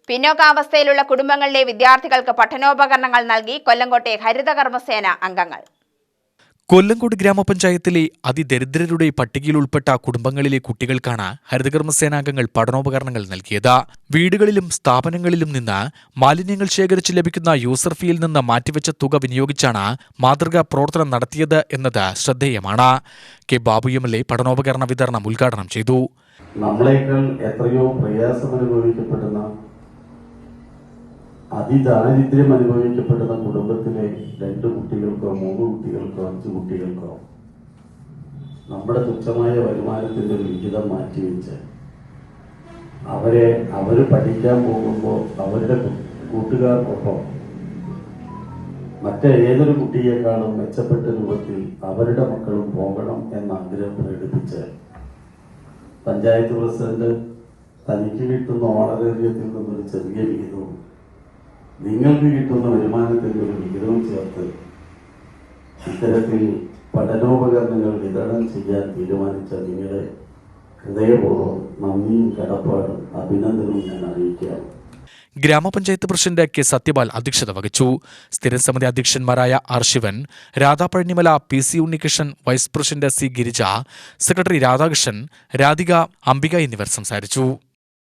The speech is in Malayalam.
പിന്നോക്കാവസ്ഥയിലുള്ള കുടുംബങ്ങളിലെ വിദ്യാർത്ഥികൾക്ക് പഠനോപകരണങ്ങൾ നൽകി കൊല്ലങ്കോട്ടെ ഹരിതകർമ്മസേന അംഗങ്ങൾ. കൊല്ലങ്കോട് ഗ്രാമപഞ്ചായത്തിലെ അതിദരിദ്രരുടെ പട്ടികയിൽ ഉൾപ്പെട്ട കുടുംബങ്ങളിലെ കുട്ടികൾക്കാണ് ഹരിതകർമ്മസേനാംഗങ്ങൾ പഠനോപകരണങ്ങൾ നൽകിയത്. വീടുകളിലും സ്ഥാപനങ്ങളിലും നിന്ന് മാലിന്യങ്ങൾ ശേഖരിച്ച് ലഭിക്കുന്ന യൂസർ ഫീയിൽ നിന്ന് മാറ്റിവെച്ച തുക വിനിയോഗിച്ചാണ് മാതൃകാ പ്രവർത്തനം നടത്തിയത് എന്നത് ശ്രദ്ധേയമാണ്. കെ ബാബു എം.എൽ.എ പഠനോപകരണ വിതരണം ഉദ്ഘാടനം ചെയ്തു. നമ്മളേക്കാൾ എത്രയോ പ്രയാസം അനുഭവിക്കപ്പെടുന്ന അതിദാരിദ്ര്യം അനുഭവിക്കപ്പെടുന്ന കുടുംബത്തിലെ 2 കുട്ടികൾക്കോ 3 കുട്ടികൾക്കോ 5 കുട്ടികൾക്കോ നമ്മുടെ തുച്ഛമായ വരുമാനത്തിന്റെ ഒരു വിഹിതം മാറ്റിവെച്ച് അവർ പഠിക്കാൻ പോകുമ്പോൾ അവരുടെ കൂട്ടുകാർക്കൊപ്പം മറ്റേതൊരു കുട്ടിയെക്കാളും മെച്ചപ്പെട്ട രൂപത്തിൽ അവരുടെ മക്കളും പോകണം എന്ന ആഗ്രഹം പ്രകടിപ്പിച്ച് പഞ്ചായത്ത് പ്രസിഡന്റ് തനിക്ക് കിട്ടുന്ന ഓണറേറിയത്തിൽ നിന്നൊരു ചെറിയ വിഹിതവും നിങ്ങൾക്ക് കിട്ടുന്ന വരുമാനത്തിൻ്റെ ഒരു വിഹിതവും ചേർത്ത് ഇത്തരത്തിൽ പഠനോപകരണങ്ങൾ വിതരണം ചെയ്യാൻ തീരുമാനിച്ച നിങ്ങളെ ഹൃദയപൂർവ്വം നന്ദിയും കടപ്പാടും അഭിനന്ദനവും ഞാൻ അറിയിക്കുകയാണ്. ഗ്രാമപഞ്ചായത്ത് പ്രസിഡന്റ് കെ സത്യപാൽ അധ്യക്ഷത വഹിച്ചു. സ്ഥിരം സമിതി അധ്യക്ഷന്മാരായ R Sivan, Radha Pazhanimala, PC Unnikrishnan, vice president C Girija, secretary Radhakrishnan, Radhika, Ambika എന്നിവർ സംസാരിച്ചു.